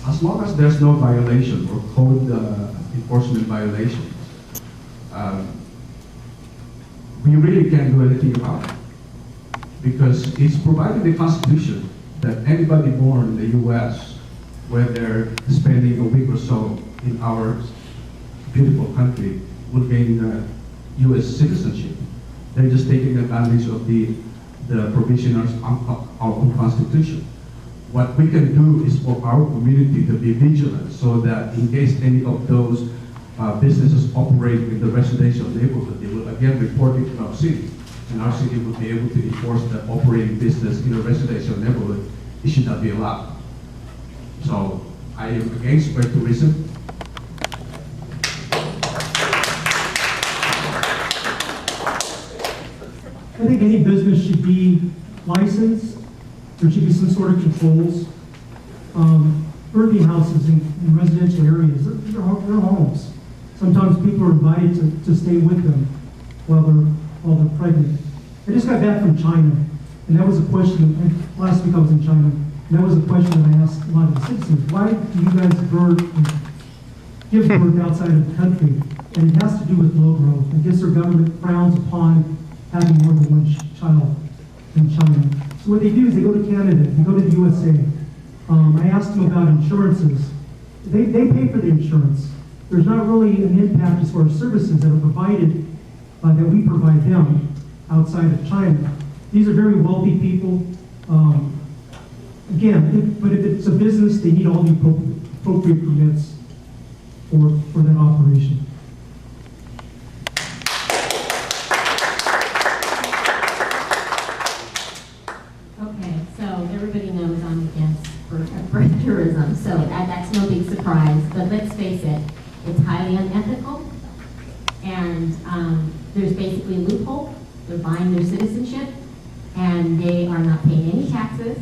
as long as there's no violation or code enforcement violation, we really can't do anything about it. Because it's provided in the Constitution that anybody born in the U.S., where they're spending a week or so in our beautiful country, will gain U.S. citizenship. They're just taking advantage of the provisions of our Constitution. What we can do is for our community to be vigilant so that in case any of those businesses operate in the residential neighborhood, they will again report it to our city. And our city will be able to enforce that operating business in a residential neighborhood. It should not be allowed. So I am against square tourism. I think any business should be licensed. There should be some sort of controls. Birthday houses in residential areas, they're homes. Sometimes people are invited to stay with them while they're pregnant. I just got back from China, and that was a question, last week I was in China, and that was a question that I asked a lot of the citizens. Why do you guys give birth outside of the country? And it has to do with low growth. I guess our government frowns upon having more than one child in China. So what they do is they go to Canada, they go to the USA. I asked them about insurances. They pay for the insurance. There's not really an impact as far as services that are provided, that we provide them outside of China. These are very wealthy people. But if it's a business, they need all the appropriate permits for that operation. Okay, so everybody knows I'm against birth tourism, so that's no big surprise. But let's face it, it's highly unethical, and there's basically a loophole. They're buying their citizenship, and they are not paying any taxes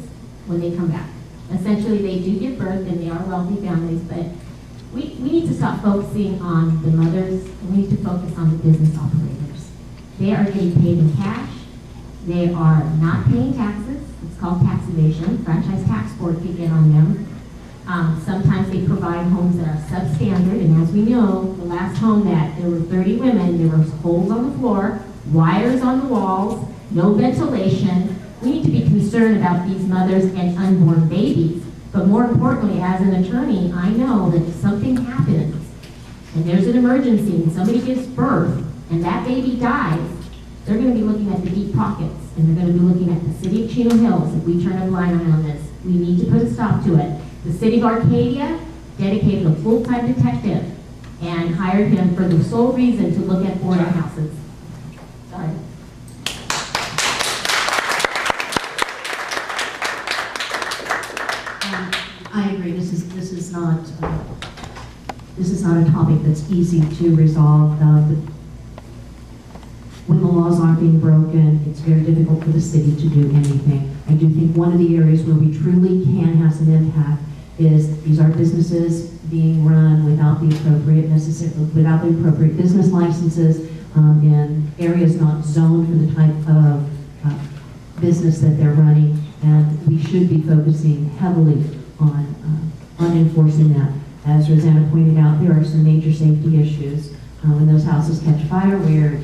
when they come back. Essentially, they do give birth, and they are wealthy families, but we need to stop focusing on the mothers, and we need to focus on the business operators. They are getting paid in cash. They are not paying taxes. It's called tax evasion. Franchise tax board can get on them. Sometimes they provide homes that are substandard, and as we know, the last home that there were 30 women, there were holes on the floor, wires on the walls, no ventilation. We need to be concerned about these mothers and unborn babies. But more importantly, as an attorney, I know that if something happens, and there's an emergency, and somebody gives birth, and that baby dies, they're going to be looking at the deep pockets, and they're going to be looking at the city of Chino Hills if we turn a blind eye on this. We need to put a stop to it. The city of Arcadia dedicated a full-time detective and hired him for the sole reason to look at boarding houses. Sorry. I agree. This is not a topic that's easy to resolve. When the laws aren't being broken, it's very difficult for the city to do anything. I do think one of the areas where we truly can have some impact is these are businesses being run without the appropriate business licenses in areas not zoned for the type of business that they're running, and we should be focusing heavily on enforcing that. As Rosanna pointed out, there are some major safety issues when those houses catch fire, where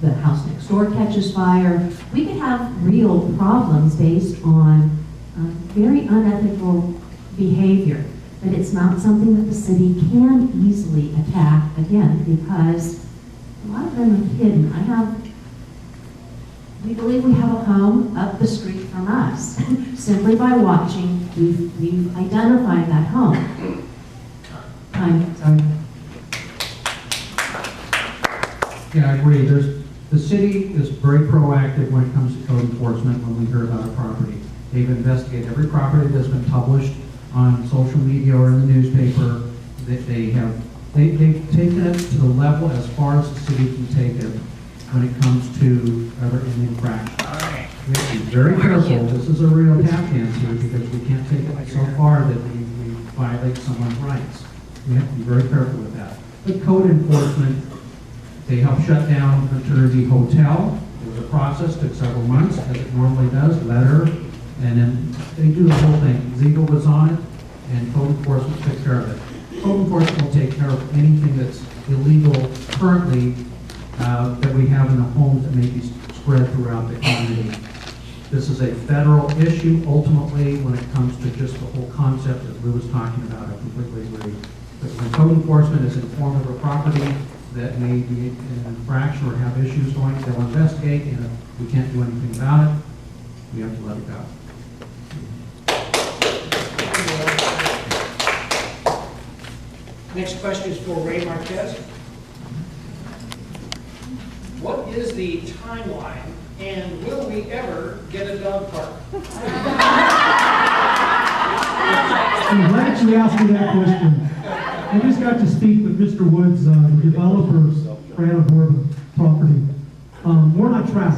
the house next door catches fire. We could have real problems based on very unethical behavior, but it's not something that the city can easily attack, again, because a lot of them are hidden. We believe we have a home up the street from us. Simply by watching, we've identified that home. Sorry. Yeah, I agree. The city is very proactive when it comes to code enforcement when we hear about a property. They've investigated every property that's been published on social media or in the newspaper. They've taken it to the level as far as the city can take it when it comes to other infractions. We have to be very careful. This is a real tap dance here because we can't take it so far that we violate someone's rights. We have to be very careful with that. With code enforcement, they helped shut down Maternity Hotel. It was a process, took several months, as it normally does, letter, and then they do the whole thing. Legal was on it, and code enforcement takes care of it. Code enforcement will take care of anything that's illegal currently that we have in the homes that may be spread throughout the community. This is a federal issue ultimately when it comes to just the whole concept that Lou was talking about. I completely agree. But when code enforcement is informed of a property that may be an infraction or have issues going, they'll investigate, and if we can't do anything about it, we have to let it go. Next question is for Ray Marquez. What is the timeline, and will we ever get a dog park? I'm glad you asked me that question. I just got to speak with Mr. Woods, the developer for Anna Borba property. We're on track.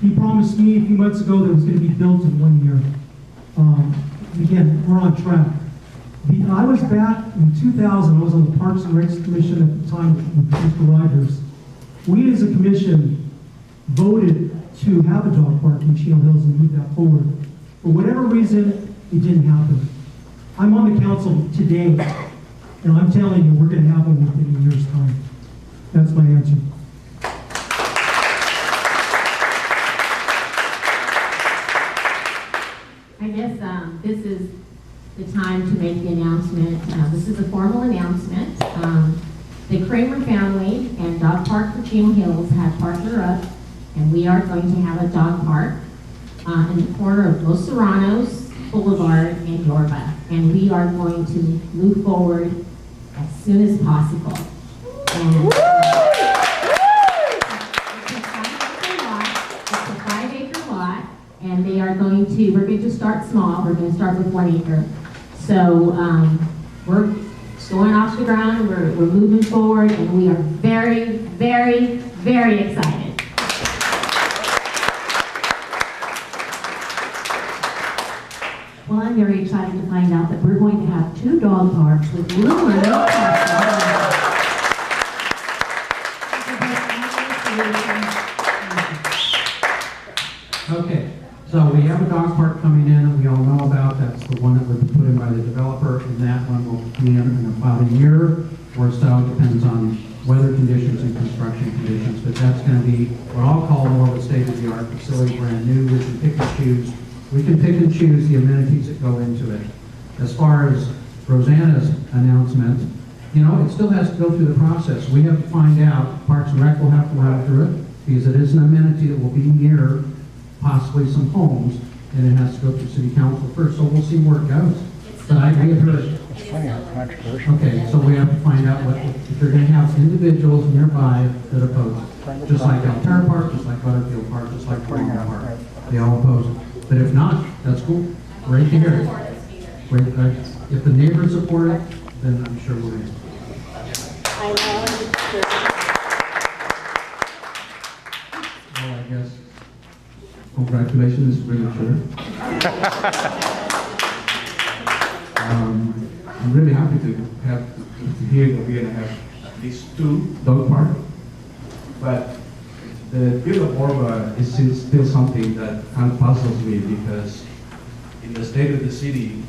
He promised me a few months ago that it was going to be built in 1 year. Again, we're on track. I was back in 2000, I was on the Parks and Recs Commission at the time with Mr. Rogers. We as a commission voted to have a dog park in Chino Hills and move that forward. For whatever reason, it didn't happen. I'm on the council today, and I'm telling you, we're going to have one within a year's time. That's my answer. I guess this is the time to make the announcement. This is a formal announcement. The Kramer family and Dog Park for Chino Hills have partnered up, and we are going to have a dog park in the corner of Los Serranos Boulevard and Yorba. And we are going to move forward as soon as possible. And it's a 5-acre lot, and they are going to, we're going to start small. We're going to start with 1 acre. So we're going off the ground, we're moving forward, and we are very, very, very excited. Well, I'm very excited to find out that we're going to have 2 dog parks with Lou and Okay, so we have a dog park coming in that we all know about. That's the one that would be put in by the developer, and that one will be in about a year or so. Depends on weather conditions and construction conditions, but that's going to be what I'll call more of a state-of-the-art facility, brand new. We can pick and choose. We can pick and choose the amenities that go into it. As far as Rosanna's announcement, you know, it still has to go through the process. We have to find out, Parks and Rec will have to allow through it, because it is an amenity that will be near possibly some homes, and it has to go through city council first, so we'll see where it goes. But I have heard. It's funny how controversial. Okay, so we have to find out what, if you're gonna have individuals nearby that oppose it. Just like Altair Park, just like Butterfield Park, just like Colonial Park. They all oppose it. But if not, that's cool. Great to hear it. Great, if the neighbors support it, then I'm sure we're in. Well, I guess congratulations, premature. I'm really happy to hear that we're going to have these 2 dog parks, but the Bill of Orba is still something that kind of puzzles me, because in the state of the city,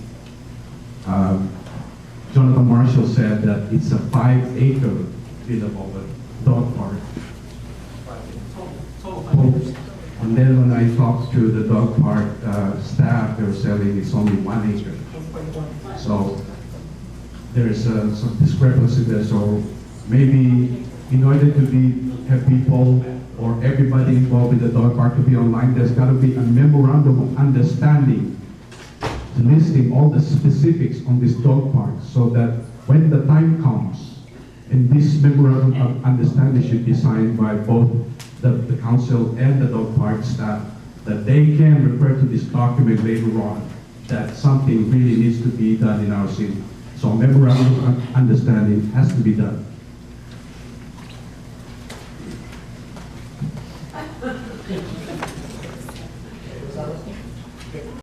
Jonathan Marshall said that it's a 5-acre Bill of Orba dog park. And then when I talked to the dog park staff, they were saying it's only 1 acre. So there's some discrepancy there. So maybe in order to have people or everybody involved in the dog park to be online, there's got to be a memorandum of understanding listing all the specifics on this dog park, so that when the time comes, and this memorandum of understanding should be signed by both the council and the dog park staff, that they can refer to this document later on, that something really needs to be done in our city. So memorandum of understanding has to be done.